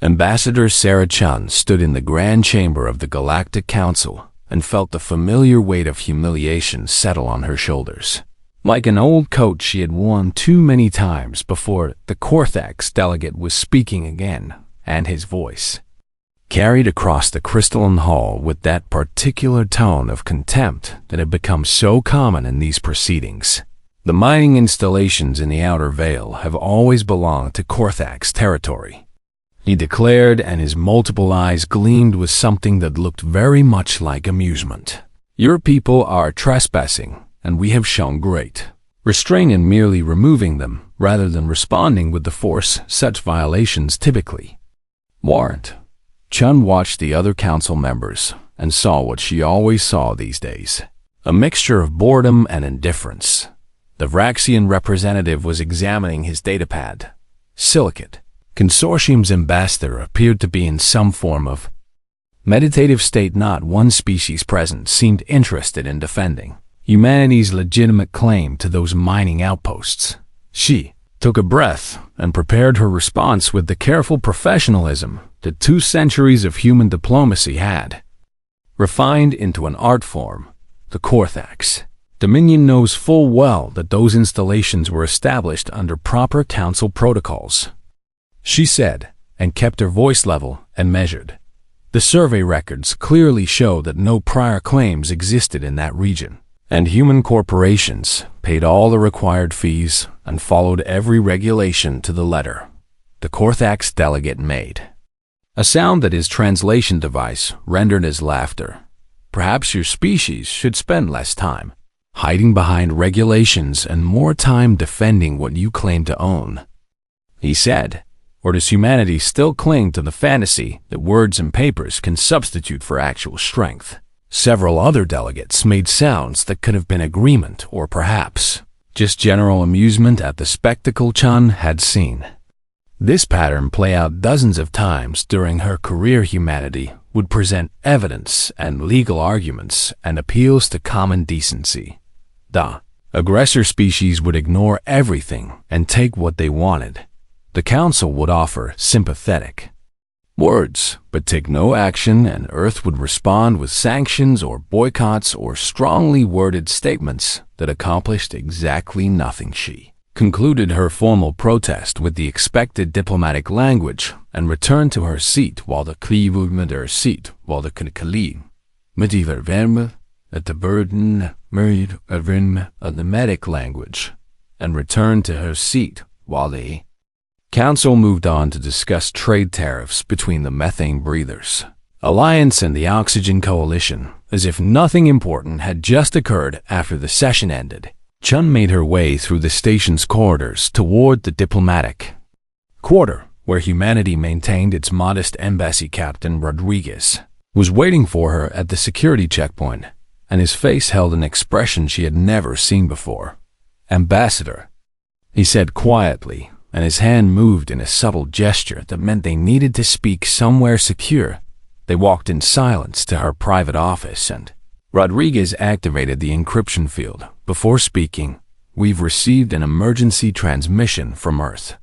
Ambassador Sarah Chun stood in the grand chamber of the Galactic Council and felt the familiar weight of humiliation settle on her shoulders. Like an old coat she had worn too many times before, the Korthax delegate was speaking again, and his voice carried across the crystalline hall with that particular tone of contempt that had become so common in these proceedings. The mining installations in the Outer Veil have always belonged to Korthax territory, he declared, and his multiple eyes gleamed with something that looked very much like amusement. Your people are trespassing, and we have shown great restraint in merely removing them, rather than responding with the force such violations typically warrant. Chun watched the other council members and saw what she always saw these days, a mixture of boredom and indifference. The Vraxian representative was examining his datapad. Silicate Consortium's ambassador appeared to be in some form of meditative state. Not one species present seemed interested in defending humanity's legitimate claim to those mining outposts. She took a breath and prepared her response with the careful professionalism that 2 centuries of human diplomacy had refined into an art form. The Korthax Dominion knows full well that those installations were established under proper council protocols, she said, and kept her voice level and measured. The survey records clearly show that no prior claims existed in that region, and human corporations paid all the required fees and followed every regulation to the letter. The Korthax delegate made a sound that his translation device rendered as laughter. Perhaps your species should spend less time hiding behind regulations and more time defending what you claim to own, he said. Or does humanity still cling to the fantasy that words and papers can substitute for actual strength? Several other delegates made sounds that could have been agreement or perhaps just general amusement at the spectacle Chun had seen. This pattern play out dozens of times during her career. Humanity would present evidence and legal arguments and appeals to common decency. The aggressor species would ignore everything and take what they wanted. The council would offer sympathetic words, but take no action, and Earth would respond with sanctions or boycotts or strongly worded statements that accomplished exactly nothing. She concluded her formal protest with the expected diplomatic language and returned to her seat while the Kali medieval verme at the burden married a nomadic language and returned to her seat while the council moved on to discuss trade tariffs between the methane breathers alliance and the oxygen coalition, as if nothing important had just occurred after the session ended. Chun made her way through the station's corridors toward the diplomatic quarter, where humanity maintained its modest embassy. Captain Rodriguez was waiting for her at the security checkpoint, and his face held an expression she had never seen before. "Ambassador," he said quietly, and his hand moved in a subtle gesture that meant they needed to speak somewhere secure. They walked in silence to her private office, and Rodriguez activated the encryption field. Before speaking, "We've received an emergency transmission from Earth,"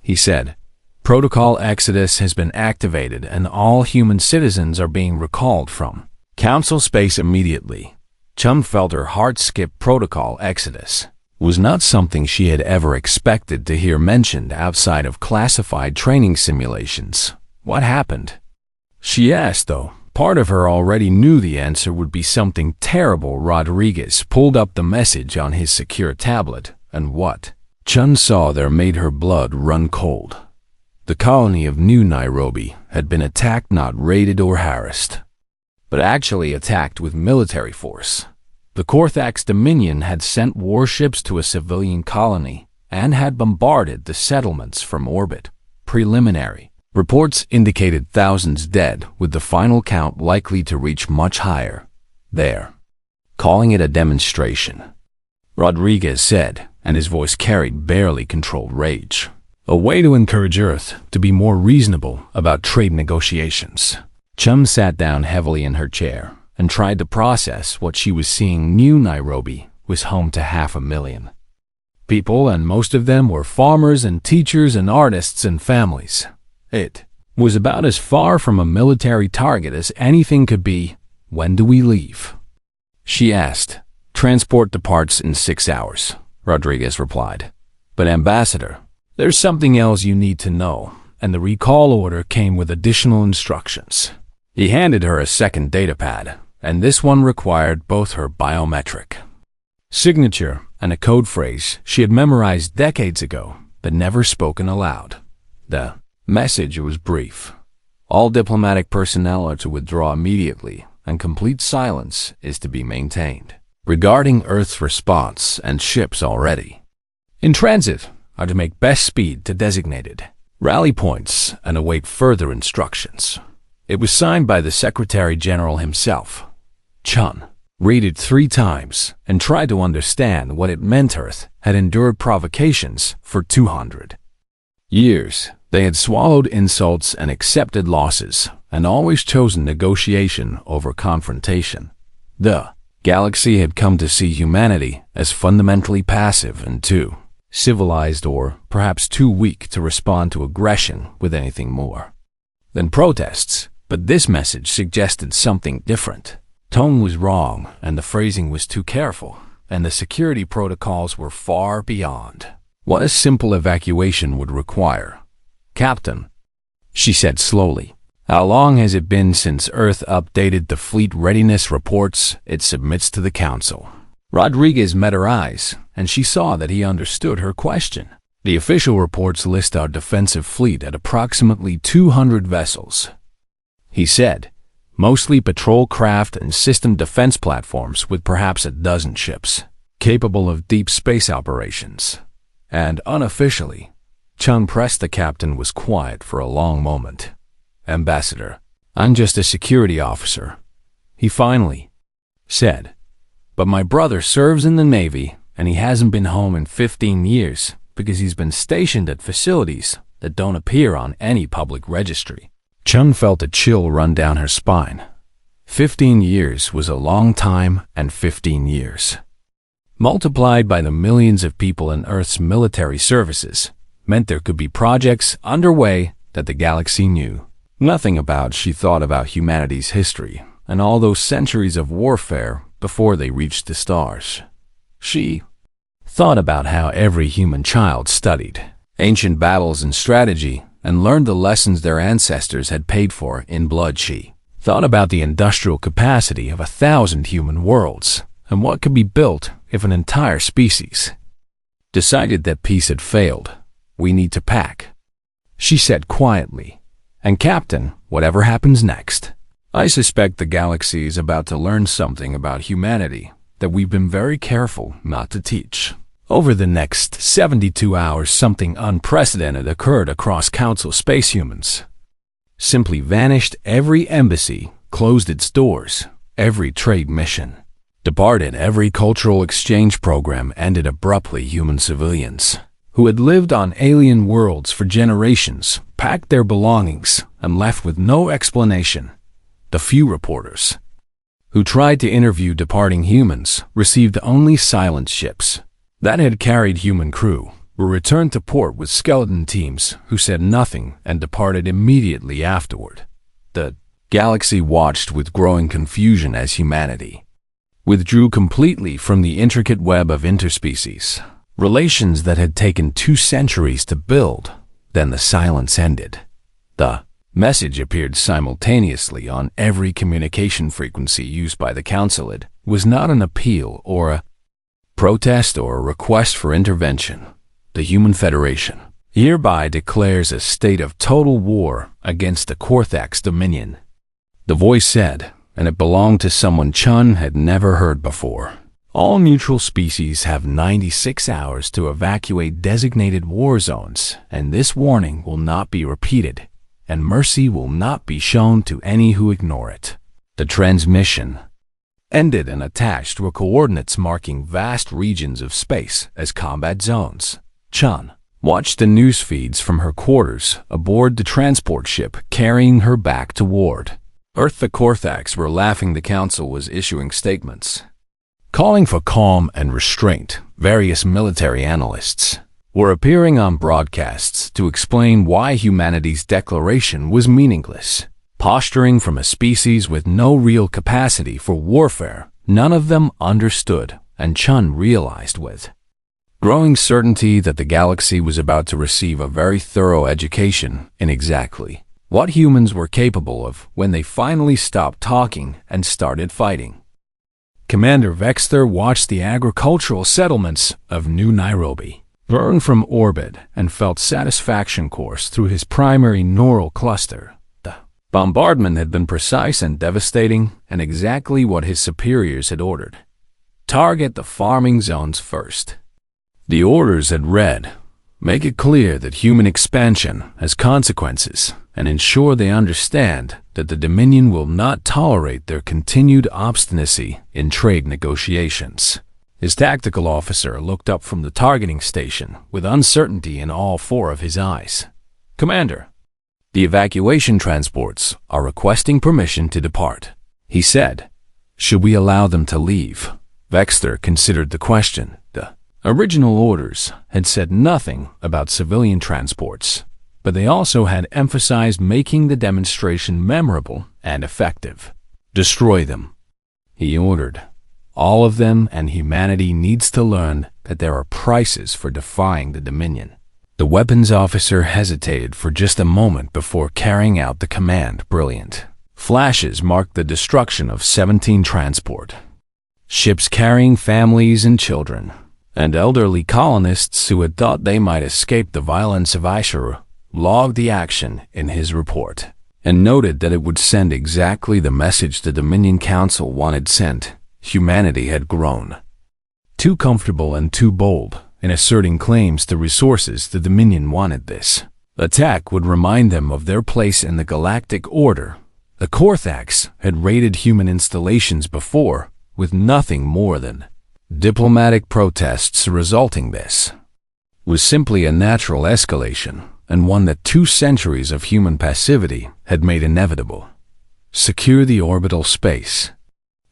he said. "Protocol Exodus has been activated and all human citizens are being recalled from Council space immediately." Chun felt her heart skip. Protocol Exodus was not something she had ever expected to hear mentioned outside of classified training simulations. What happened? She asked, though part of her already knew the answer would be something terrible. Rodriguez pulled up the message on his secure tablet, and what Chun saw there made her blood run cold. The colony of New Nairobi had been attacked, not raided or harassed, but actually attacked with military force. The Korthax Dominion had sent warships to a civilian colony and had bombarded the settlements from orbit. Preliminary reports indicated thousands dead, with the final count likely to reach much higher. "They're calling it a demonstration," Rodriguez said, and his voice carried barely controlled rage. "A way to encourage Earth to be more reasonable about trade negotiations." Chum sat down heavily in her chair and tried to process what she was seeing. New Nairobi was home to 500,000 people, and most of them were farmers and teachers and artists and families. It was about as far from a military target as anything could be. "When do we leave?" she asked. "Transport departs in 6 hours," Rodriguez replied. "But Ambassador, there's something else you need to know," and the recall order came with additional instructions. He handed her a second datapad, and this one required both her biometric signature and a code phrase she had memorized decades ago but never spoken aloud. The message was brief. "All diplomatic personnel are to withdraw immediately, and complete silence is to be maintained regarding Earth's response, and ships already in transit are to make best speed to designated rally points and await further instructions." It was signed by the Secretary General himself. Chun read it 3 times and tried to understand what it meant. Earth had endured provocations for 200 years. They had swallowed insults and accepted losses, and always chosen negotiation over confrontation. The galaxy had come to see humanity as fundamentally passive and too civilized, or perhaps too weak to respond to aggression with anything more than protests. But this message suggested something different. Tone was wrong, and the phrasing was too careful, and the security protocols were far beyond what a simple evacuation would require. "Captain," she said slowly, "how long has it been since Earth updated the fleet readiness reports it submits to the Council?" Rodriguez met her eyes, and she saw that he understood her question. "The official reports list our defensive fleet at approximately 200 vessels," he said, "mostly patrol craft and system defense platforms with perhaps a dozen ships capable of deep space operations." And unofficially, Chun pressed the captain was quiet for a long moment. "Ambassador, I'm just a security officer," he finally said. "But my brother serves in the Navy, and he hasn't been home in 15 years because he's been stationed at facilities that don't appear on any public registry." Chun felt a chill run down her spine. 15 years was a long time, and 15 years, multiplied by the millions of people in Earth's military services, meant there could be projects underway that the galaxy knew nothing about. She thought about humanity's history and all those centuries of warfare before they reached the stars. She thought about how every human child studied ancient battles and strategy and learned the lessons their ancestors had paid for in blood. She thought about the industrial capacity of 1,000 human worlds and what could be built if an entire species decided that peace had failed. "We need to pack," she said quietly. "And Captain, whatever happens next, I suspect the galaxy is about to learn something about humanity that we've been very careful not to teach." Over the next 72 hours, something unprecedented occurred across Council space. Humans simply vanished. Every embassy closed its doors. Every trade mission departed. Every cultural exchange program ended abruptly. Human civilians who had lived on alien worlds for generations packed their belongings and left with no explanation. The few reporters who tried to interview departing humans received only silent ships that had carried human crew were returned to port with skeleton teams who said nothing and departed immediately afterward. The galaxy watched with growing confusion as humanity withdrew completely from the intricate web of interspecies relations that had taken 2 centuries to build. Then the silence ended. The message appeared simultaneously on every communication frequency used by the Council. It was not an appeal or a protest or a request for intervention. "The Human Federation hereby declares a state of total war against the Korthax Dominion," the voice said, and it belonged to someone Chun had never heard before. "All neutral species have 96 hours to evacuate designated war zones, and this warning will not be repeated, and mercy will not be shown to any who ignore it." The transmission ended and attached were coordinates marking vast regions of space as combat zones. Chun watched the news feeds from her quarters aboard the transport ship carrying her back toward Earth. The Korthax were laughing. The Council was issuing statements calling for calm and restraint. Various military analysts were appearing on broadcasts to explain why humanity's declaration was meaningless. Posturing from a species with no real capacity for warfare, none of them understood, and Chun realized with growing certainty that the galaxy was about to receive a very thorough education in exactly what humans were capable of when they finally stopped talking and started fighting. Commander Vexter watched the agricultural settlements of New Nairobi burn from orbit and felt satisfaction course through his primary neural cluster. The bombardment had been precise and devastating, and exactly what his superiors had ordered. Target the farming zones first. The orders had read, make it clear that human expansion has consequences, and ensure they understand that the Dominion will not tolerate their continued obstinacy in trade negotiations. His tactical officer looked up from the targeting station with uncertainty in all four of his eyes. Commander, the evacuation transports are requesting permission to depart, he said. Should we allow them to leave? Vexter considered the question. The original orders had said nothing about civilian transports, but they also had emphasized making the demonstration memorable and effective. Destroy them, he ordered. All of them, and humanity needs to learn that there are prices for defying the Dominion. The weapons officer hesitated for just a moment before carrying out the command. Brilliant. Flashes marked the destruction of 17 transport ships carrying families and children, and elderly colonists who had thought they might escape the violence of Ishuru logged the action in his report, and noted that it would send exactly the message the Dominion Council wanted sent. Humanity had grown too comfortable and too bold in asserting claims to resources the Dominion wanted. This attack would remind them of their place in the galactic order. The Korthax had raided human installations before, with nothing more than diplomatic protests resulting. This was simply a natural escalation, and one that 2 centuries of human passivity had made inevitable. Secure the orbital space,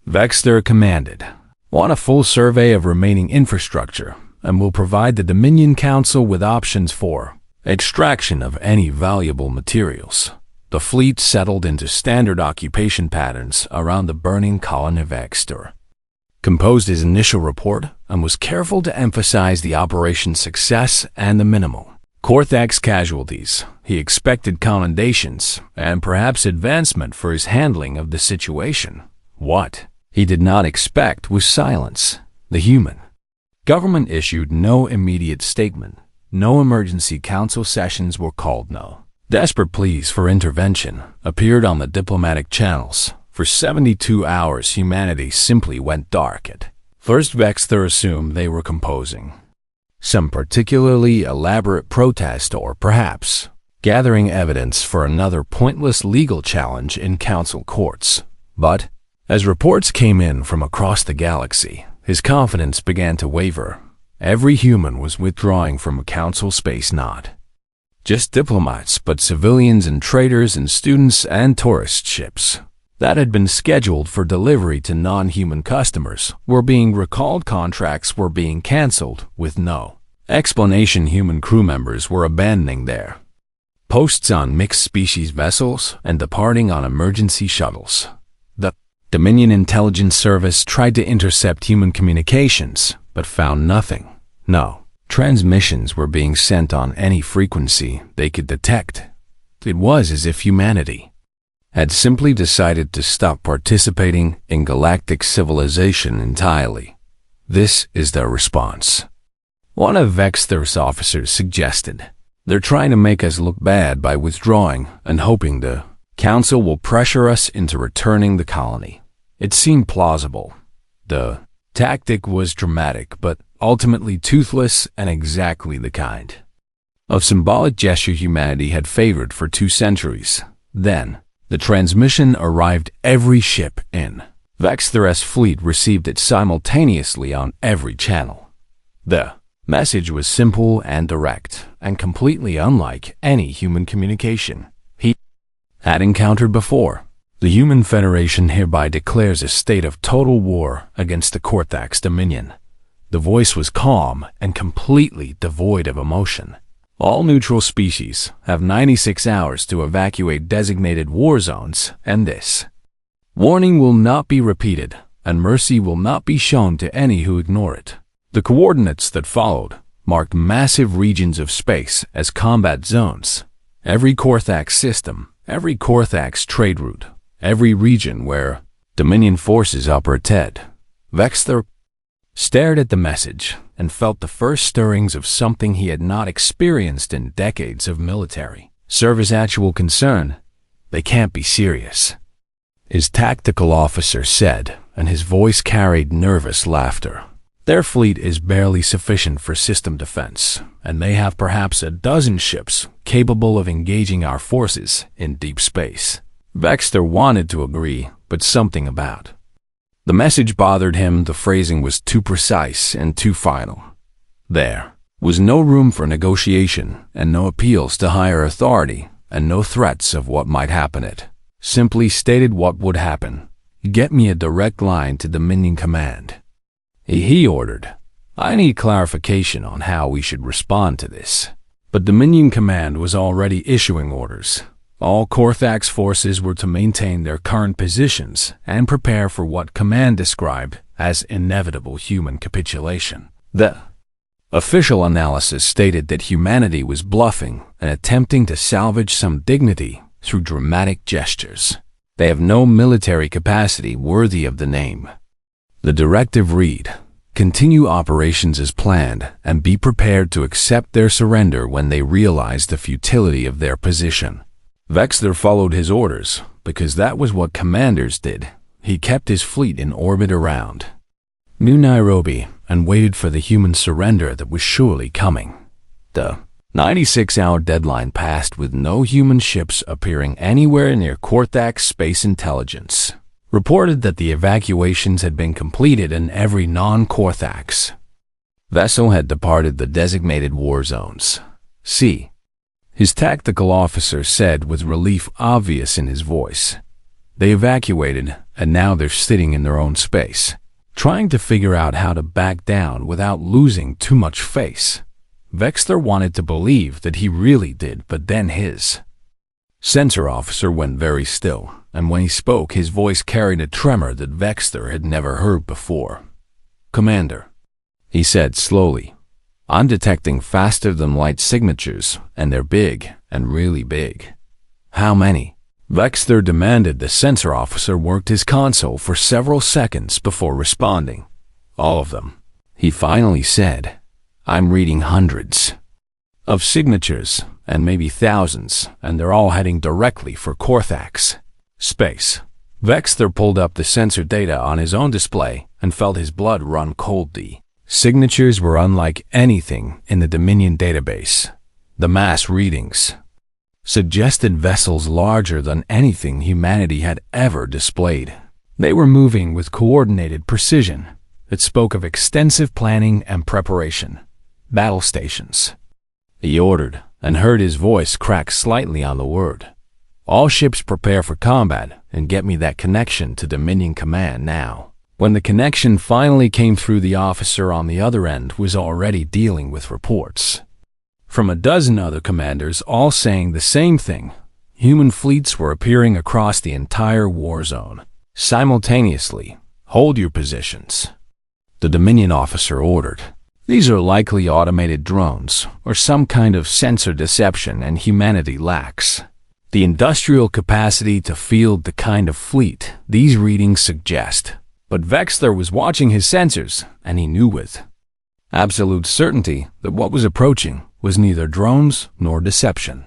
Vexter commanded. Want a full survey of remaining infrastructure, and will provide the Dominion Council with options for extraction of any valuable materials. The fleet settled into standard occupation patterns around the burning colony. Vexter composed his initial report and was careful to emphasize the operation's success and the minimal Korthax casualties. He expected commendations and perhaps advancement for his handling of the situation. What he did not expect was silence. The human government issued no immediate statement. No emergency council sessions were called. No desperate pleas for intervention appeared on the diplomatic channels. For 72 hours, humanity simply went dark. At first, Vexter assumed they were composing some particularly elaborate protest, or perhaps gathering evidence for another pointless legal challenge in council courts. But as reports came in from across the galaxy, his confidence began to waver. Every human was withdrawing from council space, not just diplomats, but civilians and traders and students and tourist ships that had been scheduled for delivery to non-human customers were being recalled. Contracts were being canceled with no explanation. Human crew members were abandoning their posts on mixed-species vessels and departing on emergency shuttles. The Dominion Intelligence Service tried to intercept human communications, but found nothing. No transmissions were being sent on any frequency they could detect. It was as if humanity had simply decided to stop participating in galactic civilization entirely. This is their response. One of Vexter's officers suggested, they're trying to make us look bad by withdrawing and hoping the council will pressure us into returning the colony. It seemed plausible. The tactic was dramatic, but ultimately toothless, and exactly the kind of symbolic gesture humanity had favored for 2 centuries. Then the transmission arrived. Every ship in Vexter's fleet received it simultaneously on every channel. The message was simple and direct, and completely unlike any human communication he had encountered before. The Human Federation hereby declares a state of total war against the Korthax Dominion. The voice was calm and completely devoid of emotion. All neutral species have 96 hours to evacuate designated war zones, and this warning will not be repeated, and mercy will not be shown to any who ignore it. The coordinates that followed marked massive regions of space as combat zones. Every Korthax system, every Korthax trade route, every region where Dominion forces operated. Vexter stared at the message and felt the first stirrings of something he had not experienced in decades of military service. Actual concern. They can't be serious, his tactical officer said, and his voice carried nervous laughter. Their fleet is barely sufficient for system defense, and they have perhaps a dozen ships capable of engaging our forces in deep space. Vexter wanted to agree, but something about the message bothered him. The phrasing was too precise and too final. There was no room for negotiation, and no appeals to higher authority, and no threats of what might happen. It simply stated what would happen. Get me a direct line to Dominion Command. He ordered. I need clarification on how we should respond to this. But Dominion Command was already issuing orders. All Korthax forces were to maintain their current positions and prepare for what Command described as inevitable human capitulation. The official analysis stated that humanity was bluffing and attempting to salvage some dignity through dramatic gestures. They have no military capacity worthy of the name. The directive read, continue operations as planned and be prepared to accept their surrender when they realize the futility of their position. Vexter followed his orders because that was what commanders did. He kept his fleet in orbit around New Nairobi and waited for the human surrender that was surely coming. The 96-hour deadline passed with no human ships appearing anywhere near Korthax Space Intelligence reported that the evacuations had been completed and every non-Korthax vessel had departed the designated war zones. See, his tactical officer said with relief obvious in his voice. They evacuated, and now they're sitting in their own space, trying to figure out how to back down without losing too much face. Vexter wanted to believe that he really did, but then his sensor officer went very still, and when he spoke, his voice carried a tremor that Vexter had never heard before. Commander, he said slowly, I'm detecting faster-than-light signatures, and they're big, and really big. How many? Vexter demanded. The sensor officer worked his console for several seconds before responding. All of them, he finally said. I'm reading hundreds of signatures, and maybe thousands, and they're all heading directly for Korthax space. Vexter pulled up the sensor data on his own display and felt his blood run cold. The signatures were unlike anything in the Dominion database. The mass readings suggested vessels larger than anything humanity had ever displayed. They were moving with coordinated precision. It spoke of extensive planning and preparation. Battle stations. He ordered, and heard his voice crack slightly on the word. All ships prepare for combat, and get me that connection to Dominion Command now. When the connection finally came through, the officer on the other end was already dealing with reports from a dozen other commanders, all saying the same thing. Human fleets were appearing across the entire war zone. Simultaneously, hold your positions. The Dominion officer ordered. These are likely automated drones, or some kind of sensor deception, and humanity lacks the industrial capacity to field the kind of fleet these readings suggest. But Vexter was watching his sensors, and he knew with absolute certainty that what was approaching was neither drones nor deception.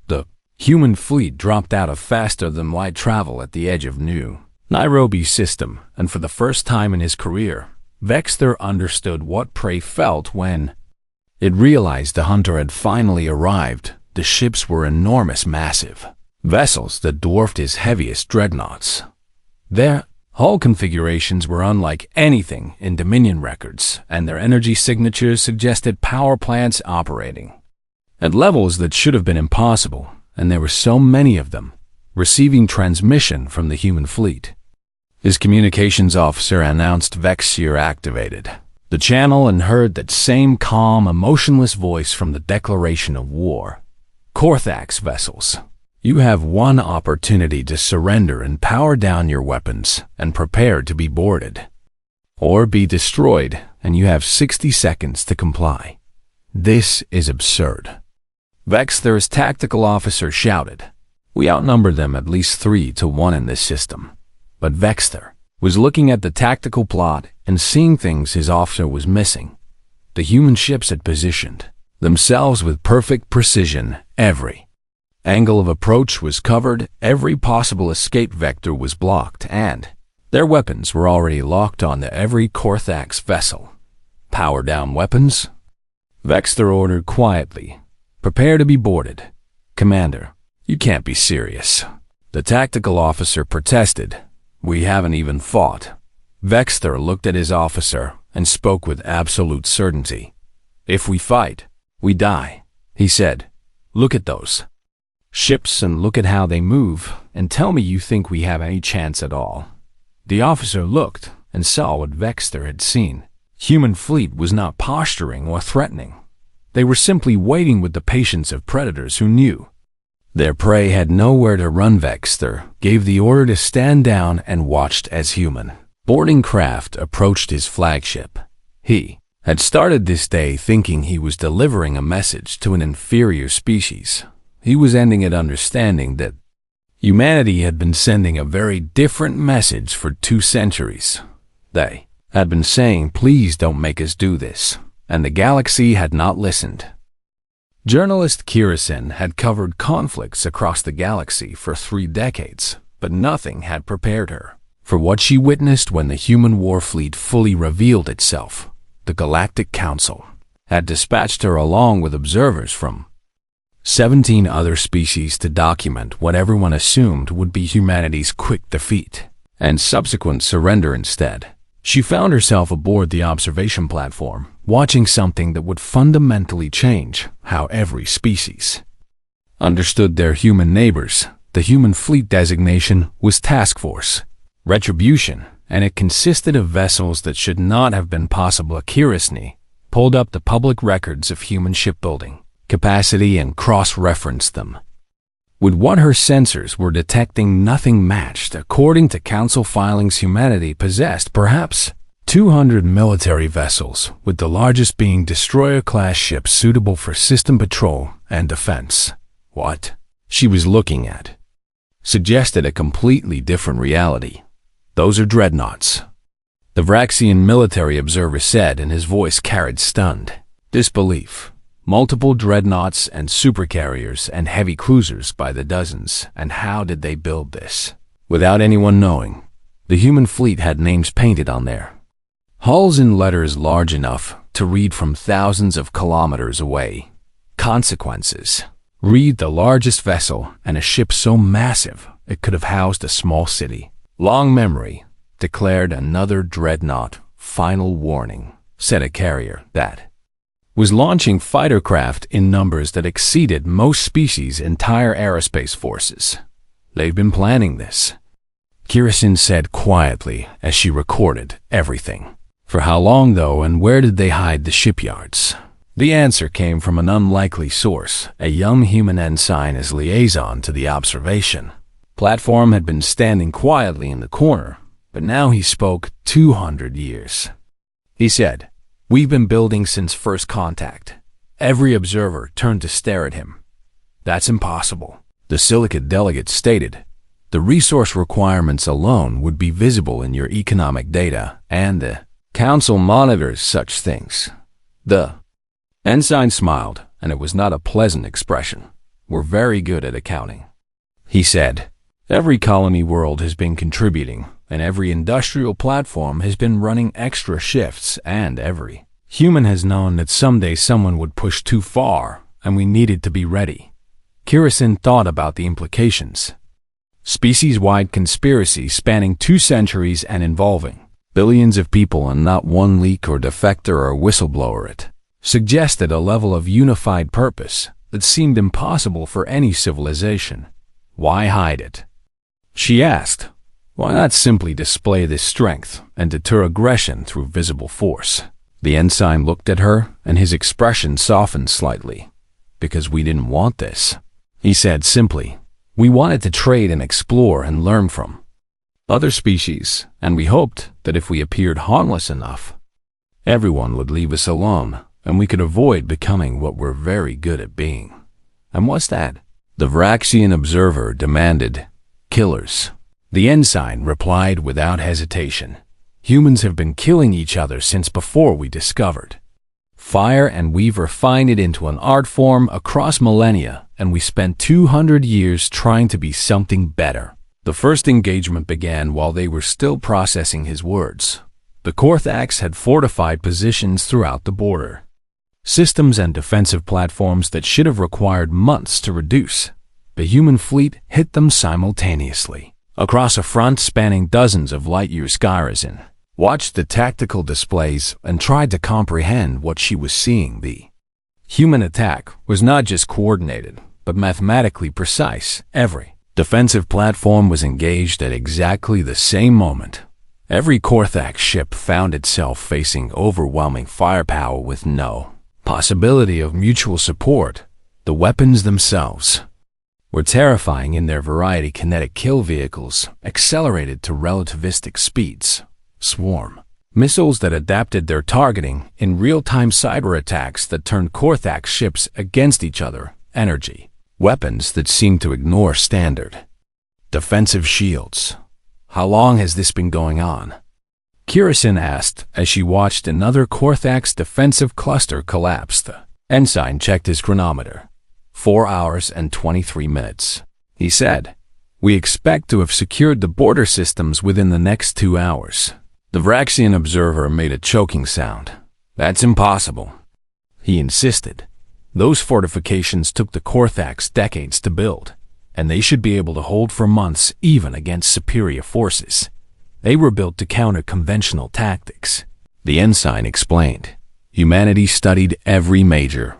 The human fleet dropped out of faster-than-light travel at the edge of New Nairobi's system, and for the first time in his career, Vexter understood what prey felt when it realized the hunter had finally arrived. The ships were enormous, massive vessels that dwarfed his heaviest dreadnoughts. Their hull configurations were unlike anything in Dominion records, and their energy signatures suggested power plants operating at levels that should have been impossible, and there were so many of them, receiving transmission from the human fleet. His communications officer announced Vexter activated. the channel and heard that same calm, emotionless voice from the declaration of war. Korthax vessels. You have one opportunity to surrender and power down your weapons and prepare to be boarded. Or be destroyed, and you have 60 seconds to comply. This is absurd. Vexther's tactical officer shouted. We outnumbered them at least 3-1 in this system. But Vexther was looking at the tactical plot and seeing things his officer was missing. The human ships had positioned themselves with perfect precision. Every angle of approach was covered, every possible escape vector was blocked, and their weapons were already locked onto every Korthax vessel. Power down weapons? Vexther ordered quietly. Prepare to be boarded. Commander, you can't be serious. The tactical officer protested. We haven't even fought. Vexther looked at his officer and spoke with absolute certainty. If we fight, we die, he said. Look at those ships and look at how they move, and tell me you think we have any chance at all. The officer looked and saw what Vexther had seen. Human fleet was not posturing or threatening. They were simply waiting with the patience of predators who knew their prey had nowhere to run. Vexther gave the order to stand down and watched as human boarding craft approached his flagship. He had started this day thinking he was delivering a message to an inferior species. He was ending it understanding that humanity had been sending a very different message for 2 centuries. They had been saying, please don't make us do this, and the galaxy had not listened. Journalist Kirsten had covered conflicts across the galaxy for 3 decades, but nothing had prepared her for what she witnessed when the human war fleet fully revealed itself. The Galactic Council had dispatched her along with observers from 17 other species to document what everyone assumed would be humanity's quick defeat and subsequent surrender. Instead, she found herself aboard the observation platform, watching something that would fundamentally change how every species understood their human neighbors. The human fleet designation was Task Force Retribution, and it consisted of vessels that should not have been possible. Kirsten pulled up the public records of human shipbuilding capacity and cross-referenced them. With what her sensors were detecting, nothing matched. According to Council filings, humanity possessed perhaps 200 military vessels, with the largest being destroyer-class ships suitable for system patrol and defense. What she was looking at suggested a completely different reality. Those are dreadnoughts, the Vraxian military observer said, and his voice carried stunned disbelief. Multiple dreadnoughts and supercarriers and heavy cruisers by the dozens. And how did they build this? Without anyone knowing. The human fleet had names painted on their hulls in letters large enough to read from thousands of kilometers away. Consequences. Read the largest vessel and a ship so massive it could have housed a small city. Long memory. Declared another dreadnought. Final warning, said a carrier that was launching fighter craft in numbers that exceeded most species' entire aerospace forces. They've been planning this, Kirsten said quietly as she recorded everything. For how long, though, and where did they hide the shipyards? The answer came from an unlikely source. A young human ensign as liaison to the observation platform had been standing quietly in the corner, but now he spoke. 200 years. He said, we've been building since first contact. Every observer turned to stare at him. That's impossible, the Silicate delegate stated. The resource requirements alone would be visible in your economic data, and the Council monitors such things. The ensign smiled, and it was not a pleasant expression. We're very good at accounting, he said. Every colony world has been contributing, and every industrial platform has been running extra shifts, and every human has known that someday someone would push too far, and we needed to be ready. Kirsten thought about the implications. Species-wide conspiracy spanning 2 centuries and involving billions of people, and not one leak or defector or whistleblower. It suggested a level of unified purpose that seemed impossible for any civilization. Why hide it? She asked. Why not simply display this strength and deter aggression through visible force? The ensign looked at her, and his expression softened slightly. "Because we didn't want this," he said simply. "We wanted to trade and explore and learn from other species, and we hoped that if we appeared harmless enough, everyone would leave us alone, and we could avoid becoming what we're very good at being." "And what's that?" the Vraxian observer demanded. "Killers." The ensign replied without hesitation. "Humans have been killing each other since before we discovered fire, and we've refined it into an art form across millennia, and we spent 200 years trying to be something better." The first engagement began while they were still processing his words. The Korthax had fortified positions throughout the border, systems and defensive platforms that should have required months to reduce. The human fleet hit them simultaneously, across a front spanning dozens of light-years. Skyrazin watched the tactical displays and tried to comprehend what she was seeing. The human attack was not just coordinated, but mathematically precise. Every defensive platform was engaged at exactly the same moment. Every Korthax ship found itself facing overwhelming firepower with no possibility of mutual support. The weapons themselves were terrifying in their variety: kinetic kill vehicles, accelerated to relativistic speeds, swarm missiles that adapted their targeting in real-time, cyber attacks that turned Korthax ships against each other, energy weapons that seemed to ignore standard defensive shields. "How long has this been going on?" Kirasin asked as she watched another Korthax defensive cluster collapse. The ensign checked his chronometer. 4 hours and 23 minutes. He said, "We expect to have secured the border systems within the next 2 hours. The Vraxian observer made a choking sound. "That's impossible," he insisted. "Those fortifications took the Korthax decades to build, and they should be able to hold for months even against superior forces. They were built to counter conventional tactics." The ensign explained. "Humanity studied every major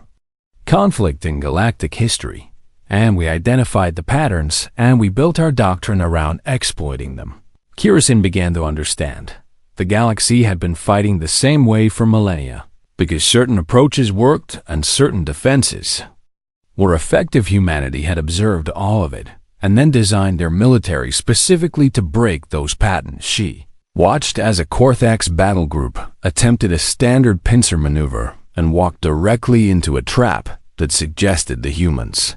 conflict in galactic history, and we identified the patterns, and we built our doctrine around exploiting them." Kirasin began to understand. The galaxy had been fighting the same way for millennia, because certain approaches worked and certain defenses were effective. Humanity had observed all of it, and then designed their military specifically to break those patterns. She watched as a Korthax battle group attempted a standard pincer maneuver and walked directly into a trap that suggested the humans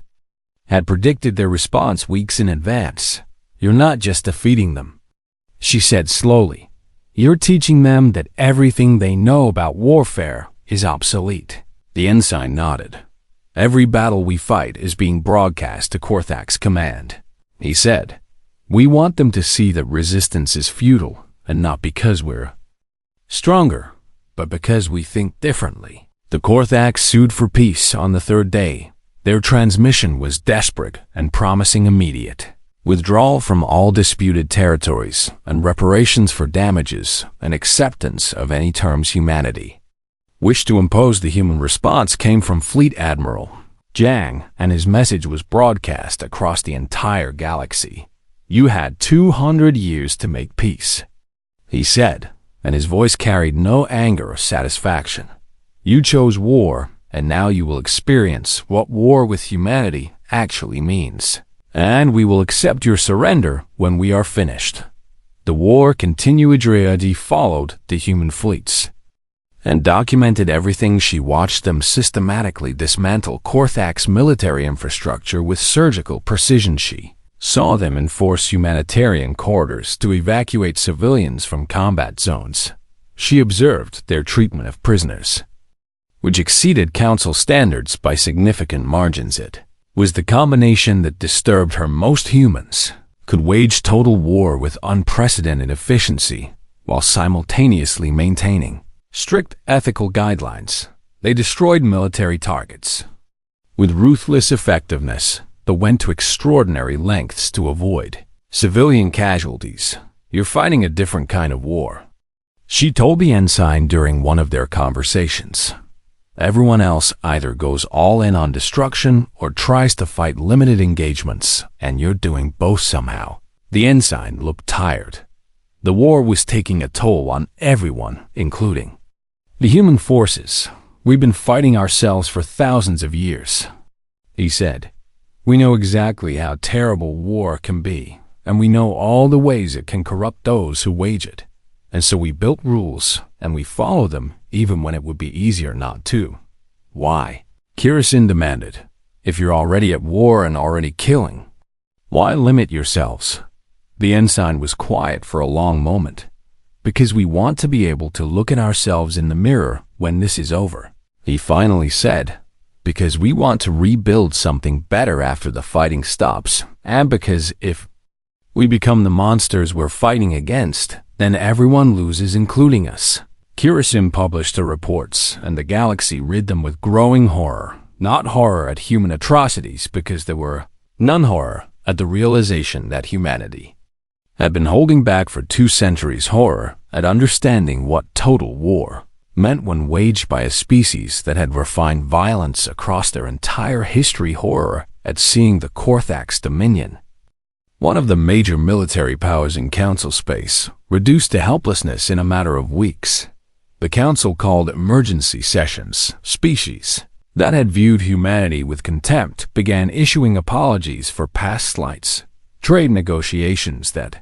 had predicted their response weeks in advance. "You're not just defeating them," she said slowly. "You're teaching them that everything they know about warfare is obsolete." The ensign nodded. "Every battle we fight is being broadcast to Korthax command," he said. "We want them to see that resistance is futile, and not because we're stronger, but because we think differently." The Korthax sued for peace on the third day. Their transmission was desperate and promising immediate withdrawal from all disputed territories and reparations for damages and acceptance of any terms humanity wished to impose. The human response came from Fleet Admiral Jang, and his message was broadcast across the entire galaxy. "You had 200 years to make peace," he said, and his voice carried no anger or satisfaction. "You chose war, and now you will experience what war with humanity actually means. And we will accept your surrender when we are finished." The war continuity followed the human fleets and documented everything. She watched them systematically dismantle Korthax military infrastructure with surgical precision. She saw them enforce humanitarian corridors to evacuate civilians from combat zones. She observed their treatment of prisoners, which exceeded Council standards by significant margins. It was the combination that disturbed her most. Humans could wage total war with unprecedented efficiency while simultaneously maintaining strict ethical guidelines. They destroyed military targets with ruthless effectiveness, but went to extraordinary lengths to avoid civilian casualties. "You're fighting a different kind of war," she told the ensign during one of their conversations. "Everyone else either goes all in on destruction or tries to fight limited engagements, and you're doing both somehow." The ensign looked tired. The war was taking a toll on everyone, including The human forces, we've been fighting ourselves for thousands of years, he said. We know exactly how terrible war can be, and we know all the ways it can corrupt those who wage it. And so we built rules, and we follow them even when it would be easier not to. Why? Kirisin demanded. If you're already at war and already killing, why limit yourselves? The ensign was quiet for a long moment. Because we want to be able to look at ourselves in the mirror when this is over, he finally said. Because we want to rebuild something better after the fighting stops, and because if we become the monsters we're fighting against, then everyone loses, including us. Kirisin published the reports, and the galaxy read them with growing horror. Not horror at human atrocities, because there were none horror at the realization that humanity had been holding back for 2 centuries, horror at understanding what total war meant when waged by a species that had refined violence across their entire history, horror at seeing the Korthax Dominion, one of the major military powers in Council space, reduced to helplessness in a matter of weeks. The Council called emergency sessions. Species that had viewed humanity with contempt began issuing apologies for past slights. Trade negotiations that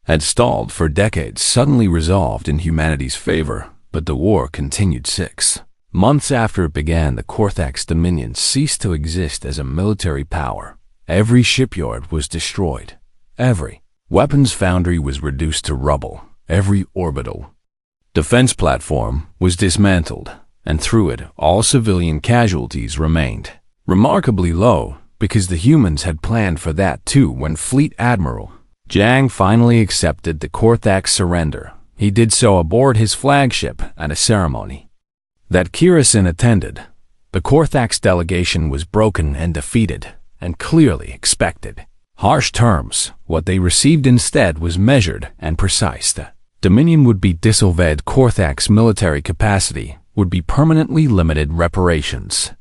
had stalled for decades suddenly resolved in humanity's favor, but the war continued 6 months after it began. The Korthax Dominion ceased to exist as a military power. Every shipyard was destroyed. Every weapons foundry was reduced to rubble. Every orbital defense platform was dismantled, and through it all civilian casualties remained remarkably low, because the humans had planned for that too. When Fleet Admiral Jang finally accepted the Korthax surrender, he did so aboard his flagship at a ceremony that Kirisin attended. The Korthax delegation was broken and defeated, and clearly expected harsh terms. What they received instead was measured and precise. The Dominion would be dissolved. Korthax military capacity would be permanently limited. Reparations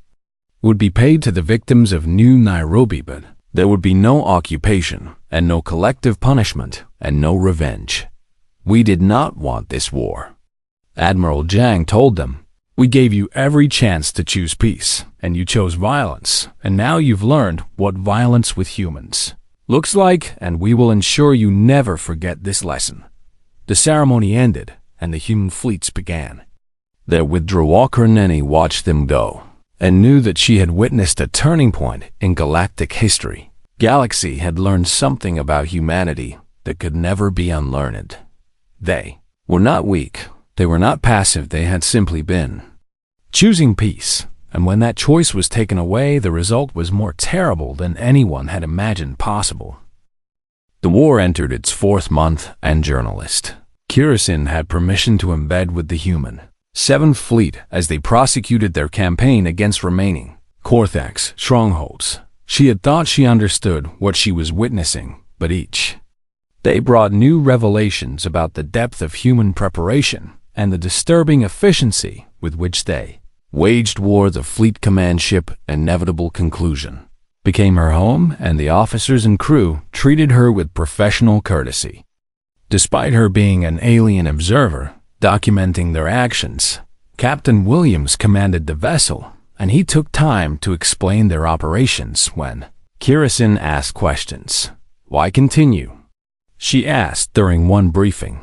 would be paid to the victims of New Nairobi, but there would be no occupation, and no collective punishment, and no revenge. We did not want this war, Admiral Jang told them. We gave you every chance to choose peace, and you chose violence, and now you've learned what violence with humans looks like, and we will ensure you never forget this lesson. The ceremony ended, and the human fleets began their withdrawal. Kerneni watched them go, and knew that she had witnessed a turning point in galactic history. Galaxy had learned something about humanity that could never be unlearned. They were not weak, they were not passive, they had simply been choosing peace, and when that choice was taken away, the result was more terrible than anyone had imagined possible. The war entered its 4th month, and journalist Kirisin had permission to embed with the human 7th Fleet as they prosecuted their campaign against remaining Korthax strongholds. She had thought she understood what she was witnessing, but each day brought new revelations about the depth of human preparation and the disturbing efficiency with which they waged war. The fleet command ship Inevitable Conclusion became her home, and the officers and crew treated her with professional courtesy. Despite her being an alien observer documenting their actions, Captain Williams commanded the vessel, and he took time to explain their operations. When Kirisin asked questions, "Why continue?" she asked during one briefing.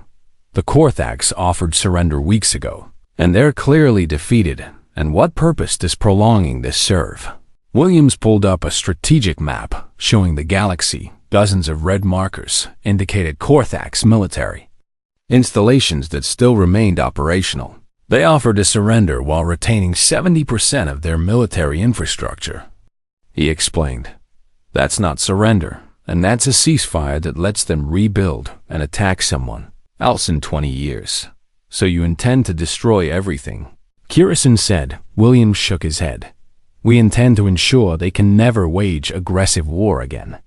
The Korthax offered surrender weeks ago, and they're clearly defeated, and what purpose does prolonging this serve? Williams pulled up a strategic map showing the galaxy. Dozens of red markers indicated Korthax military installations that still remained operational. They offered to surrender while retaining 70% of their military infrastructure. He explained, "That's not surrender, and that's a ceasefire that lets them rebuild and attack someone else in 20 years. So you intend to destroy everything?" Kirisin said. Williams shook his head. "We intend to ensure they can never wage aggressive war again."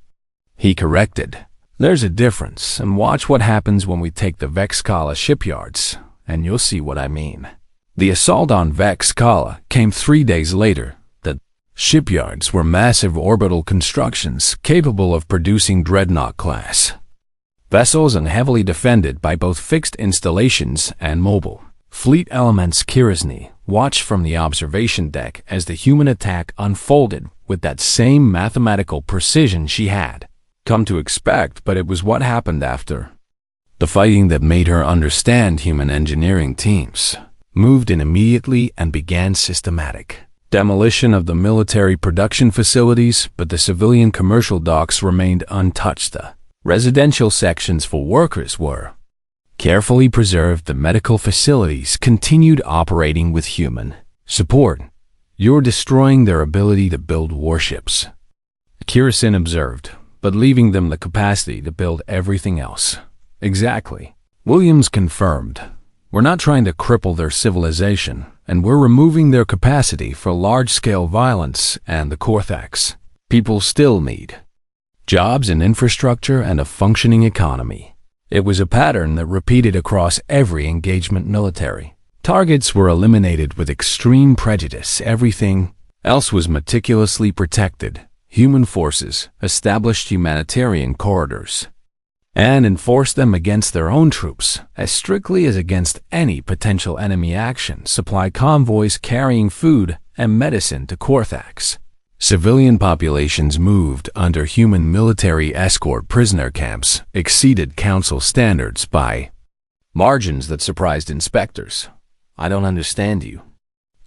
He corrected, "There's a difference, and watch what happens when we take the Vexcala shipyards, and you'll see what I mean." The assault on Vexcala came 3 days later. The shipyards were massive orbital constructions capable of producing Dreadnought-class vessels and heavily defended by both fixed installations and mobile Fleet Element's Kirasny watched from the observation deck as the human attack unfolded with that same mathematical precision she had come to expect, but it was what happened after the fighting that made her understand human engineering teams moved in immediately and began systematic demolition of the military production facilities, but the civilian commercial docks remained untouched. The residential sections for workers were carefully preserved. The medical facilities continued operating with human support. You're destroying their ability to build warships, Kirsten observed, but leaving them the capacity to build everything else. Exactly. Williams confirmed. We're not trying to cripple their civilization, and we're removing their capacity for large-scale violence and the Korthax. People still need jobs and infrastructure and a functioning economy. It was a pattern that repeated across every engagement military. Targets were eliminated with extreme prejudice. Everything else was meticulously protected. Human forces established humanitarian corridors and enforced them against their own troops as strictly as against any potential enemy action. Supply convoys carrying food and medicine to Korthax. Civilian populations moved under human military escort. Prisoner camps exceeded council standards by margins that surprised inspectors. I don't understand you,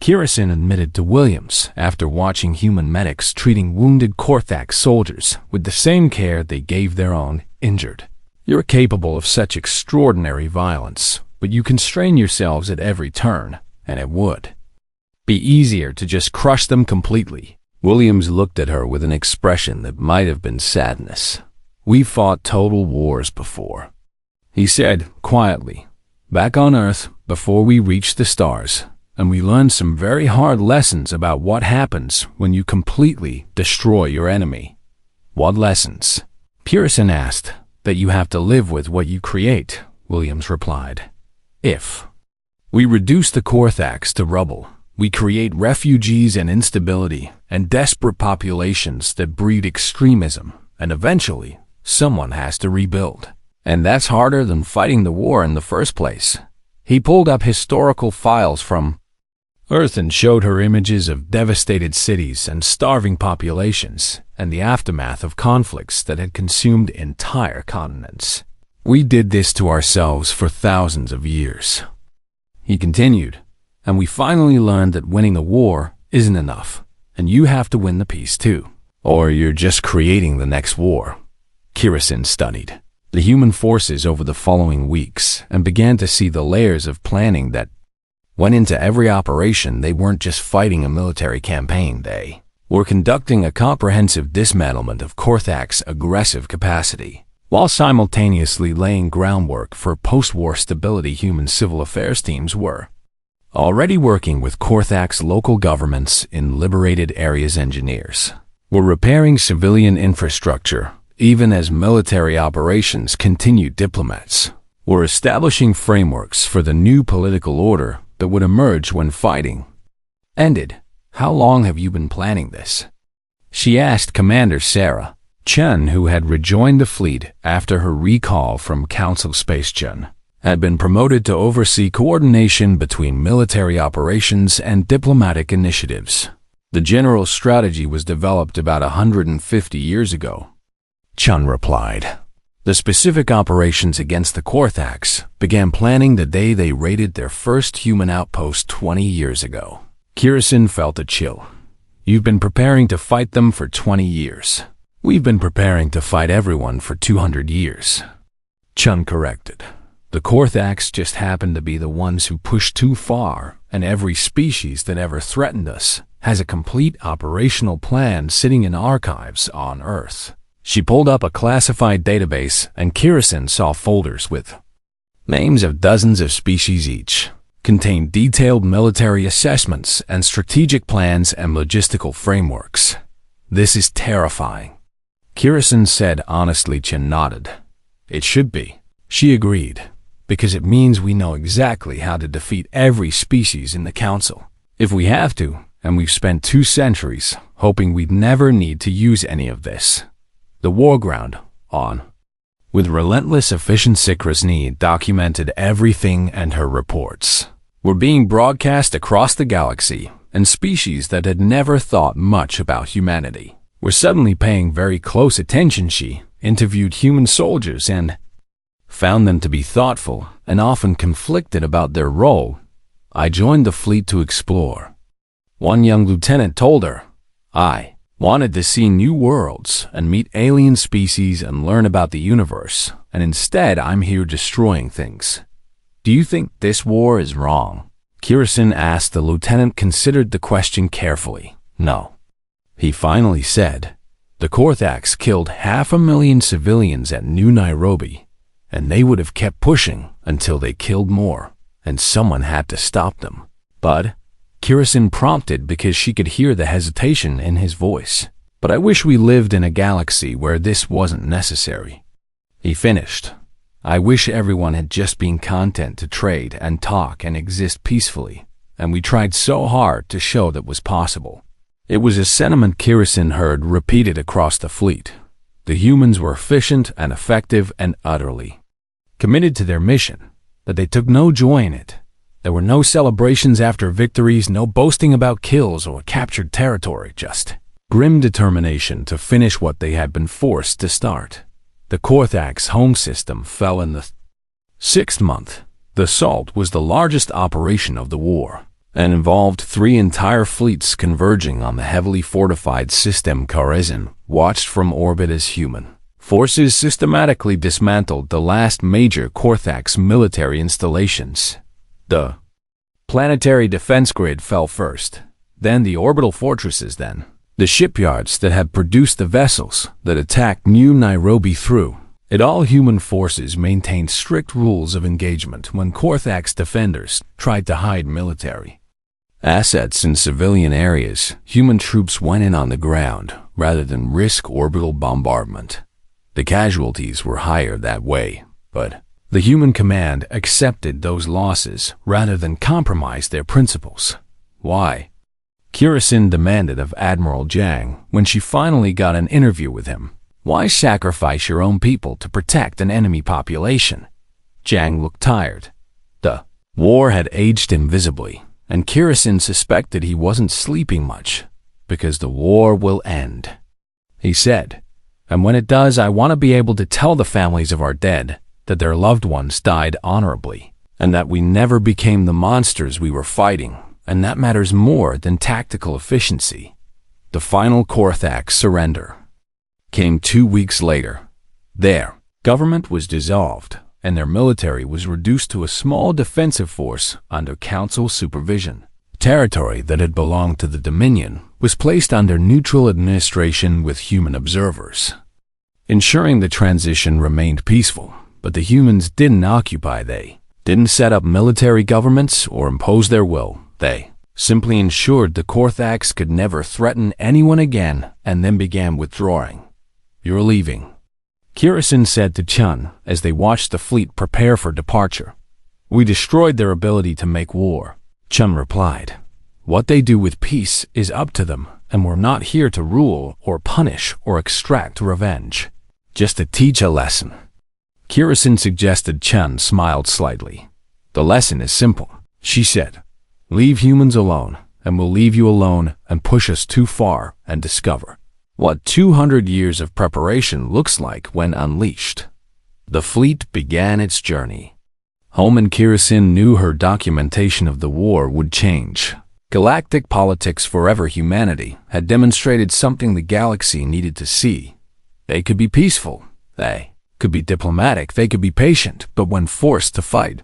Kirsten admitted to Williams after watching human medics treating wounded Korthax soldiers with the same care they gave their own injured. You're capable of such extraordinary violence, but you constrain yourselves at every turn, and it would be easier to just crush them completely. Williams looked at her with an expression that might have been sadness. We've fought total wars before, he said quietly, back on Earth before we reached the stars, and we learned some very hard lessons about what happens when you completely destroy your enemy. What lessons? Kirsten asked. That you have to live with what you create, Williams replied. If we reduce the Korthax to rubble, we create refugees and instability and desperate populations that breed extremism, and eventually someone has to rebuild. And that's harder than fighting the war in the first place. He pulled up historical files from Earth and showed her images of devastated cities and starving populations and the aftermath of conflicts that had consumed entire continents. We did this to ourselves for thousands of years, he continued, and we finally learned that winning the war isn't enough, and you have to win the peace too, or you're just creating the next war. Kirsten studied the human forces over the following weeks and began to see the layers of planning that went into every operation. They weren't just fighting a military campaign, they were conducting a comprehensive dismantlement of Korthax's aggressive capacity, while simultaneously laying groundwork for post-war stability. Human civil affairs teams were already working with Korthax local governments in liberated areas. Engineers were repairing civilian infrastructure, even as military operations continued. Diplomats were establishing frameworks for the new political order that would emerge when fighting ended. How long have you been planning this? She asked Commander Sarah Chen, who had rejoined the fleet after her recall from Council Space. Chen had been promoted to oversee coordination between military operations and diplomatic initiatives. The general strategy was developed about 150 years ago, Chen replied. The specific operations against the Korthax began planning the day they raided their first human outpost 20 years ago. Kirsten felt a chill. You've been preparing to fight them for 20 years. We've been preparing to fight everyone for 200 years. Chen corrected. The Korthax just happened to be the ones who pushed too far, and every species that ever threatened us has a complete operational plan sitting in archives on Earth. She pulled up a classified database, and Kirsten saw folders with names of dozens of species each, contained detailed military assessments and strategic plans and logistical frameworks. This is terrifying, Kirsten said honestly. Chen nodded. It should be, she agreed, because it means we know exactly how to defeat every species in the Council, if we have to, and we've spent 2 centuries hoping we'd never need to use any of this. The war ground, on. With relentless efficiency, Krasny documented everything and her reports were being broadcast across the galaxy, and species that had never thought much about humanity were suddenly paying very close attention. She interviewed human soldiers and found them to be thoughtful and often conflicted about their role. I joined the fleet to explore. One young lieutenant told her, I wanted to see new worlds and meet alien species and learn about the universe, and instead I'm here destroying things. Do you think this war is wrong? Kirsten asked. The lieutenant considered the question carefully. No. He finally said, the Korthax killed 500,000 civilians at New Nairobi, and they would have kept pushing until they killed more, and someone had to stop them. But Kirsten prompted because she could hear the hesitation in his voice. But I wish we lived in a galaxy where this wasn't necessary. He finished. I wish everyone had just been content to trade and talk and exist peacefully, and we tried so hard to show that was possible. It was a sentiment Kirsten heard repeated across the fleet. The humans were efficient and effective and utterly committed to their mission, but they took no joy in it. There were no celebrations after victories, no boasting about kills or captured territory, just grim determination to finish what they had been forced to start. The Korthax home system fell in the 6th month. The assault was the largest operation of the war and involved 3 entire fleets converging on the heavily fortified system. Karizin watched from orbit as human forces systematically dismantled the last major Korthax military installations. The planetary defense grid fell first, then the orbital fortresses, then the shipyards that had produced the vessels that attacked New Nairobi. Through it all, human forces maintained strict rules of engagement when Korthax defenders tried to hide military assets in civilian areas. Human troops went in on the ground rather than risk orbital bombardment. The casualties were higher that way, but the human command accepted those losses rather than compromise their principles. Why? Kirsten demanded of Admiral Zhang when she finally got an interview with him. Why sacrifice your own people to protect an enemy population? Zhang looked tired. The war had aged him visibly, and Kirsten suspected he wasn't sleeping much, because the war will end. He said, and when it does, I want to be able to tell the families of our dead that their loved ones died honorably, and that we never became the monsters we were fighting, and that matters more than tactical efficiency. The final Korthax surrender came 2 weeks later. Their government was dissolved, and their military was reduced to a small defensive force under council supervision. Territory that had belonged to the Dominion was placed under neutral administration with human observers, ensuring the transition remained peaceful. But the humans didn't occupy. They didn't set up military governments or impose their will. They simply ensured the Korthax could never threaten anyone again, and then began withdrawing. You're leaving, Kirsten said to Chun as they watched the fleet prepare for departure. We destroyed their ability to make war, Chun replied. What they do with peace is up to them, and we're not here to rule or punish or extract revenge, just to teach a lesson. Kirsten suggested. Chun smiled slightly. The lesson is simple, she said. Leave humans alone, and we'll leave you alone and push us too far and discover what 200 years of preparation looks like when unleashed. The fleet began its journey home, and Kirsten knew her documentation of the war would change. Galactic politics forever. Humanity had demonstrated something the galaxy needed to see. They could be peaceful. They could be diplomatic. They could be patient. But when forced to fight,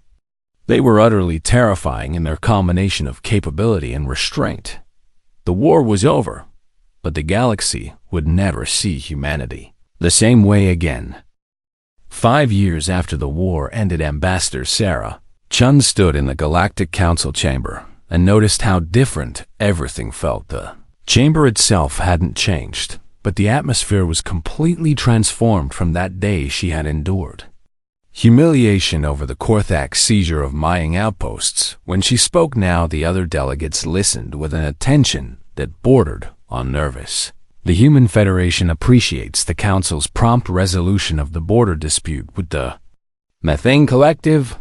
they were utterly terrifying in their combination of capability and restraint. The war was over, but the galaxy would never see humanity the same way again. 5 years after the war ended, Ambassador Sarah Chun stood in the Galactic Council chamber and noticed how different everything felt. The chamber itself hadn't changed, but the atmosphere was completely transformed from that day she had endured humiliation over the Korthax seizure of mining outposts. When she spoke now, the other delegates listened with an attention that bordered on nervous. The Human Federation appreciates the Council's prompt resolution of the border dispute with the Methane Collective,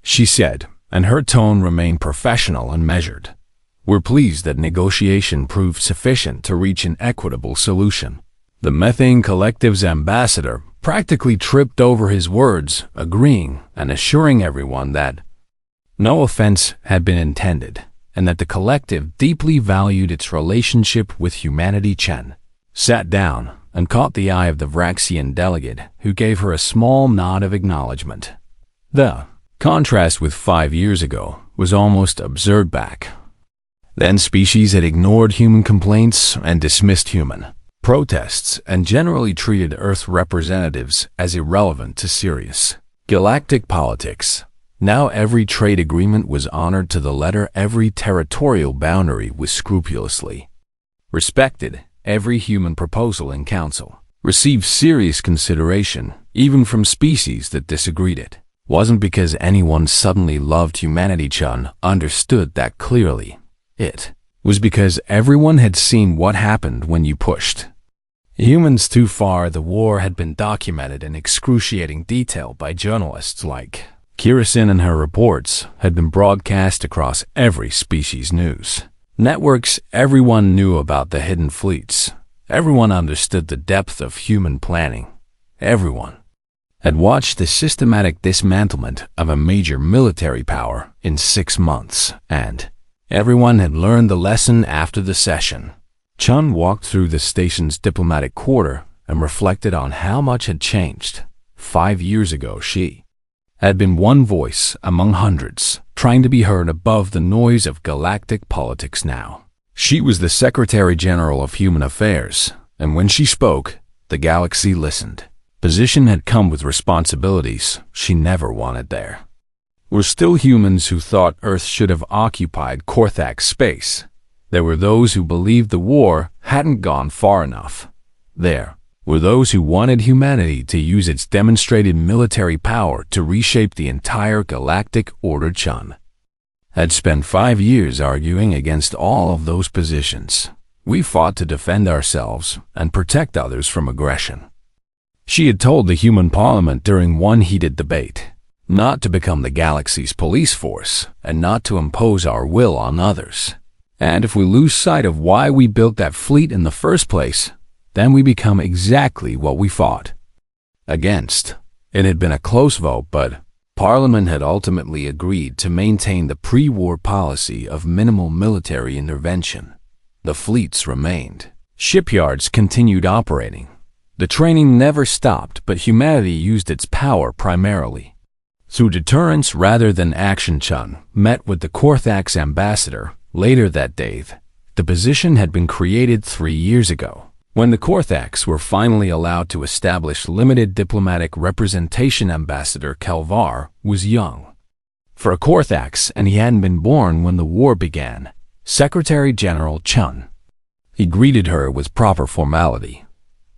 she said. and her tone remained professional and measured. "We're pleased that negotiation proved sufficient to reach an equitable solution." The Methane Collective's ambassador practically tripped over his words, agreeing and assuring everyone that no offense had been intended, and that the collective deeply valued its relationship with humanity. Chen sat down and caught the eye of the Vraxian delegate, who gave her a small nod of acknowledgement. The contrast with 5 years ago was almost absurd. Back then, species had ignored human complaints and dismissed human protests and generally treated Earth representatives as irrelevant to serious galactic politics. Now every trade agreement was honored to the letter, every territorial boundary was scrupulously respected, every human proposal in council received serious consideration, even from species that disagreed. It wasn't because anyone suddenly loved humanity. Chen understood that clearly. It was because everyone had seen what happened when you pushed humans too far. The war had been documented in excruciating detail by journalists like Kirisin, and her reports had been broadcast across every species news networks. Everyone knew about the hidden fleets. Everyone understood the depth of human planning. Everyone had watched the systematic dismantlement of a major military power in 6 months, and everyone had learned the lesson after the session. Chen walked through the station's diplomatic quarter and reflected on how much had changed. 5 years ago, she had been one voice among hundreds, trying to be heard above the noise of galactic politics. Now, she was the Secretary General of Human Affairs, and when she spoke, the galaxy listened. Position had come with responsibilities she never wanted there. Were still humans who thought Earth should have occupied Korthak's space. There were those who believed the war hadn't gone far enough. There were those who wanted humanity to use its demonstrated military power to reshape the entire galactic order. Chen had spent 5 years arguing against all of those positions. We fought to defend ourselves and protect others from aggression. She had told the human parliament during one heated debate not to become the galaxy's police force and not to impose our will on others. And if we lose sight of why we built that fleet in the first place, then we become exactly what we fought against. It had been a close vote, but Parliament had ultimately agreed to maintain the pre-war policy of minimal military intervention. The fleets remained. Shipyards continued operating. The training never stopped, but humanity used its power primarily through deterrence rather than action. Chen met with the Korthak's ambassador later that day. The position had been created 3 years ago, when the Korthaks were finally allowed to establish limited diplomatic representation. Ambassador Kelvar was young for a Korthaks, and he hadn't been born when the war began. Secretary General Chen. He greeted her with proper formality.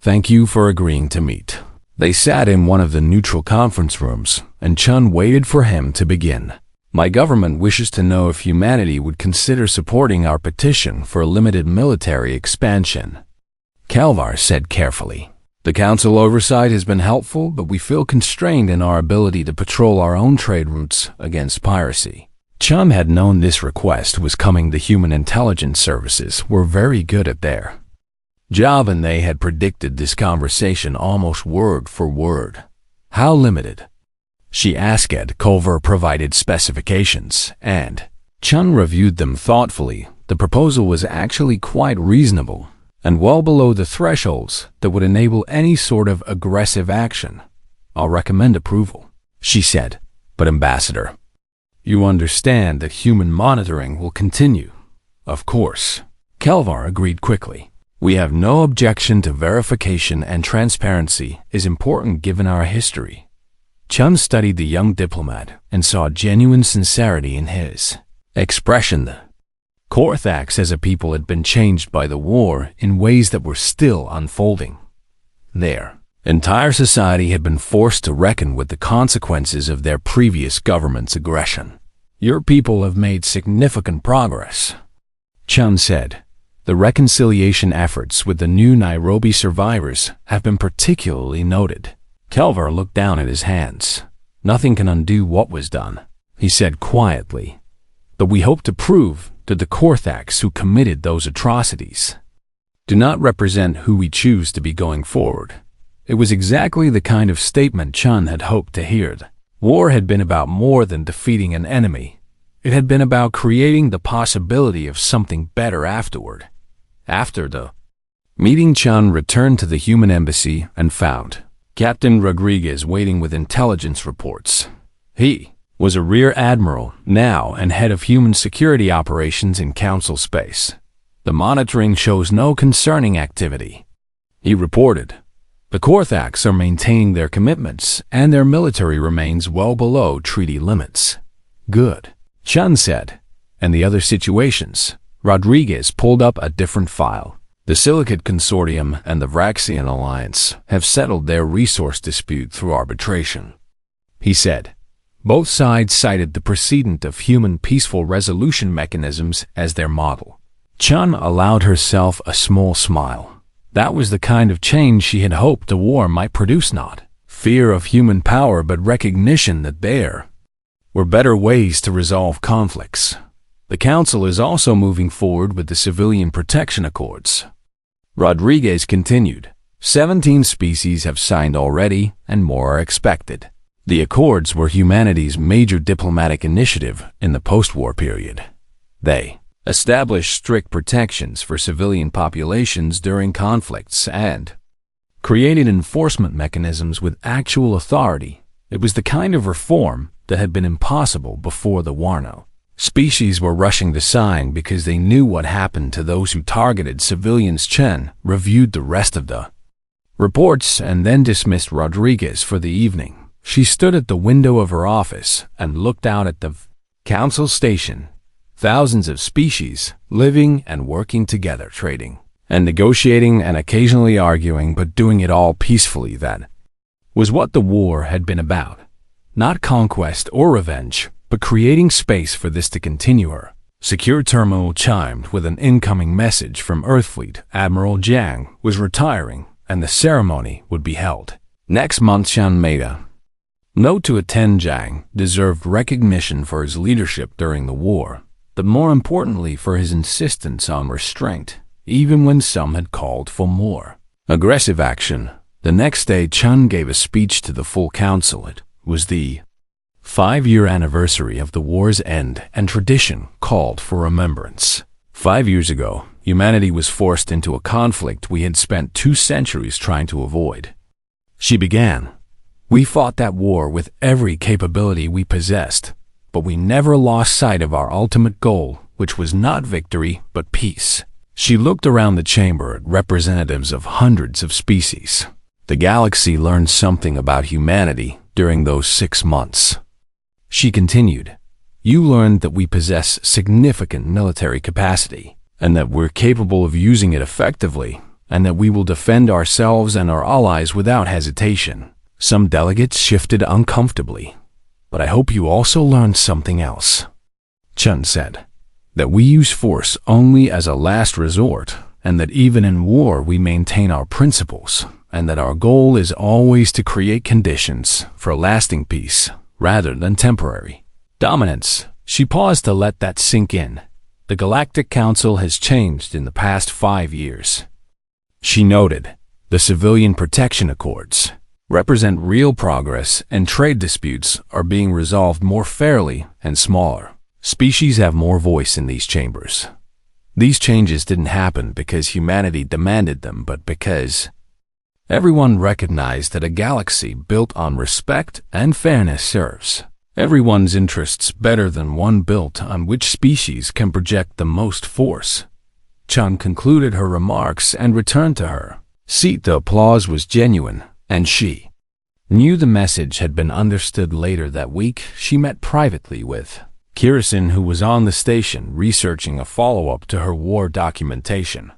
"Thank you for agreeing to meet." They sat in one of the neutral conference rooms, and Chen waited for him to begin. "My government wishes to know if humanity would consider supporting our petition for limited military expansion," Kelvar said carefully. "The council oversight has been helpful, but we feel constrained in our ability to patrol our own trade routes against piracy." Chen had known this request was coming. The human intelligence services were very good at their job, and they had predicted this conversation almost word for word. "How limited?" she asked. Culver provided specifications, and Chen reviewed them thoughtfully. The proposal was actually quite reasonable and well below the thresholds that would enable any sort of aggressive action. "I'll recommend approval," she said. "But Ambassador, you understand that human monitoring will continue?" "Of course," Kelvar agreed quickly. "We have no objection to verification, and transparency is important given our history." Chen studied the young diplomat and saw genuine sincerity in his expression. The Korthaks as a people had been changed by the war in ways that were still unfolding. Their entire society had been forced to reckon with the consequences of their previous government's aggression. "Your people have made significant progress," Chen said. "The reconciliation efforts with the new Nairobi survivors have been particularly noted." Kelvar looked down at his hands. "Nothing can undo what was done. he said quietly. "But we hope to prove that the Korthax who committed those atrocities do not represent who we choose to be going forward." It was exactly the kind of statement Chun had hoped to hear. War had been about more than defeating an enemy. It had been about creating the possibility of something better afterward. After the meeting, Chun returned to the human embassy and found Captain Rodriguez waiting with intelligence reports. He was a rear admiral now and head of human security operations in Council space. The monitoring shows no concerning activity. He reported, "The Korthax are maintaining their commitments, and their military remains well below treaty limits." "Good," Chun said. "And the other situations?" Rodriguez pulled up a different file. "The Silicate Consortium and the Vraxian Alliance have settled their resource dispute through arbitration," he said. Both sides cited the precedent of human peaceful resolution mechanisms as their model. Chun allowed herself a small smile. That was the kind of change she had hoped the war might produce, not fear of human power, but recognition that there were better ways to resolve conflicts. The Council is also moving forward with the Civilian Protection Accords. Rodriguez continued, 17 species have signed already, and more are expected. The Accords were humanity's major diplomatic initiative in the post-war period. They established strict protections for civilian populations during conflicts and created enforcement mechanisms with actual authority. It was the kind of reform that had been impossible before the war. Species were rushing to sign because they knew what happened to those who targeted civilians. Chen reviewed the rest of the reports and then dismissed Rodriguez for the evening. She stood at the window of her office and looked out at the Council station. Thousands of species living and working together, trading and negotiating and occasionally arguing, but doing it all peacefully. That was what the war had been about. Not conquest or revenge, but creating space for this to continue. Her secure terminal chimed with an incoming message from Earthfleet. Admiral Jiang was retiring, and the ceremony would be held next month. Shan made a note to attend. Jiang deserved recognition for his leadership during the war, but more importantly for his insistence on restraint, even when some had called for more aggressive action. The next day, Chun gave a speech to the full council. It was the 5-year anniversary of the war's end, and tradition called for remembrance. 5 years ago, humanity was forced into a conflict we had spent 2 centuries trying to avoid. She began. We fought that war with every capability we possessed, but we never lost sight of our ultimate goal, which was not victory, but peace. She looked around the chamber at representatives of hundreds of species. The galaxy learned something about humanity during those 6 months. She continued, "You learned that we possess significant military capacity, and that we're capable of using it effectively, and that we will defend ourselves and our allies without hesitation." Some delegates shifted uncomfortably. "But I hope you also learned something else," Chun said. "That we use force only as a last resort, and that even in war we maintain our principles, and that our goal is always to create conditions for lasting peace, rather than temporary dominance." She paused to let that sink in. The Galactic Council has changed in the past 5 years. She noted, the Civilian Protection Accords represent real progress, and trade disputes are being resolved more fairly and smaller. Species have more voice in these chambers. These changes didn't happen because humanity demanded them, but because everyone recognized that a galaxy built on respect and fairness serves everyone's interests better than one built on which species can project the most force. Chun concluded her remarks and returned to her seat. The applause was genuine, and she knew the message had been understood. Later that week, she met privately with Kirsten, who was on the station researching a follow-up to her war documentation.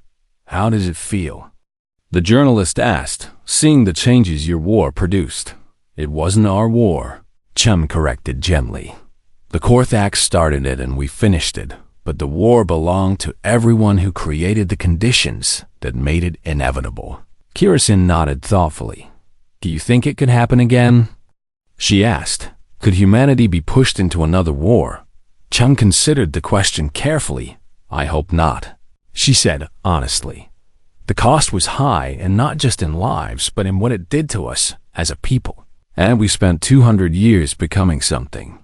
"How does it feel?" the journalist asked, "seeing the changes your war produced." "It wasn't our war," Chun corrected gently. "The Korthax started it and we finished it, but the war belonged to everyone who created the conditions that made it inevitable." Kirsten nodded thoughtfully. "Do you think it could happen again?" she asked, Could humanity be pushed into another war? Chung considered the question carefully. I hope not, she said honestly. The cost was high, and not just in lives, but in what it did to us as a people. And we spent 200 years becoming something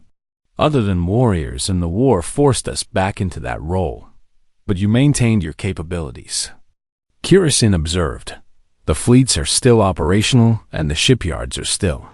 other than warriors, and the war forced us back into that role. But you maintained your capabilities. Kirisin observed. The fleets are still operational, and the shipyards are still